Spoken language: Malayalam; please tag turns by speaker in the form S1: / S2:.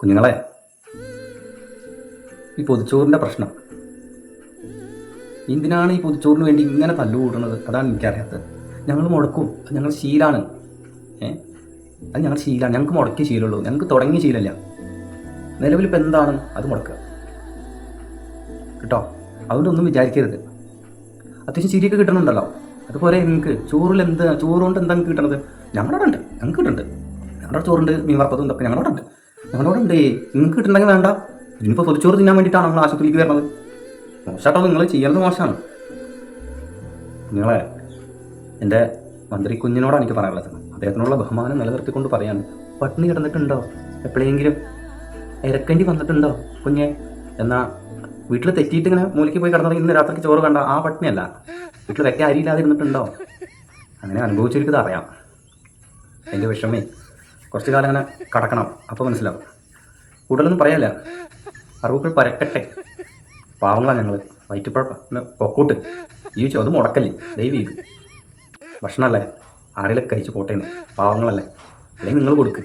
S1: കുഞ്ഞുങ്ങളെ, ഈ പൊതിച്ചോറിൻ്റെ പ്രശ്നം എന്തിനാണ് ഈ പൊതിച്ചോറിന് വേണ്ടി ഇങ്ങനെ തല്ലുകൂടുന്നത്? അതാണ് എനിക്കറിയാത്തത്. ഞങ്ങൾ മുടക്കും, ഞങ്ങൾ ശീലമാണ്. അത് ഞങ്ങൾ ശീലമാണ്. ഞങ്ങൾക്ക് മുടക്കിയ ശീലമുള്ളൂ, ഞങ്ങൾക്ക് തുടങ്ങിയ ശീലമല്ല. നിലവിലിപ്പോൾ എന്താണ് അത് മുടക്കുക കേട്ടോ. അതുകൊണ്ടൊന്നും വിചാരിക്കരുത്. അത്യാവശ്യം ചിരിയൊക്കെ കിട്ടണുണ്ടല്ലോ, അതുപോലെ നിങ്ങൾക്ക് ചോറ് കൊണ്ട് എന്താ കിട്ടണത്? ഞങ്ങളോട് ഉണ്ട്, ഞങ്ങൾക്ക് കിട്ടുന്നുണ്ട്. ഞങ്ങളുടെ ചോറുണ്ട്, മീൻ വറുത്തതും ഇതൊക്കെ ഞങ്ങളോട് ഉണ്ട്. നിങ്ങൾക്ക് കിട്ടുന്നുണ്ടെങ്കിൽ വേണ്ട. ഇനിയിപ്പോൾ പൊതിച്ചോറ് തിന്നാൻ വേണ്ടിയിട്ടാണ് നമ്മൾ ആശുപത്രിയിലേക്ക് വരുന്നത്. മോശമായിട്ടോ നിങ്ങൾ ചെയ്യുന്നത് മോശമാണ്. നിങ്ങളെ എൻ്റെ മന്ത്രി കുഞ്ഞിനോടാണ് എനിക്ക് പറയാനുള്ളത്. അദ്ദേഹത്തിനുള്ള ബഹുമാനം നിലനിർത്തിക്കൊണ്ട് പറയാണ്, പട്ടിണി കിടന്നിട്ടുണ്ടോ? എപ്പോഴെങ്കിലും ഇരക്കേണ്ടി വന്നിട്ടുണ്ടോ കുഞ്ഞെ? എന്നാൽ വീട്ടിൽ തെറ്റിയിട്ട് ഇങ്ങനെ മൂലയ്ക്ക് പോയി കിടന്നിട്ട് ഇന്ന് രാത്രിക്ക് ചോറ് കണ്ട ആ പട്ടിണിയല്ല. വീട്ടിൽ വെക്കാൻ അരിയില്ലാതെ ഇരുന്നിട്ടുണ്ടോ? അങ്ങനെ അനുഭവിച്ചവർക്കിത് അറിയാം. എൻ്റെ വിഷമേ കുറച്ച് കാലം അങ്ങനെ കടക്കണം, അപ്പോൾ മനസ്സിലാവും. കൂടുതലൊന്നും പറയല്ല, അറിവുകൾ പരക്കട്ടെ. പാവങ്ങളാണ് ഞങ്ങൾ. വയറ്റിപ്പഴപ്പം പൊക്കൂട്ട് ജീവിച്ചോ, അത് മുടക്കല്ലേ ദൈവം. ഇത് ഭക്ഷണമല്ലേ, ആരെങ്കിലും കഴിച്ച് പോട്ടേന്ന്. പാവങ്ങളല്ലേ, അല്ലെങ്കിൽ നിങ്ങൾ കൊടുക്ക്.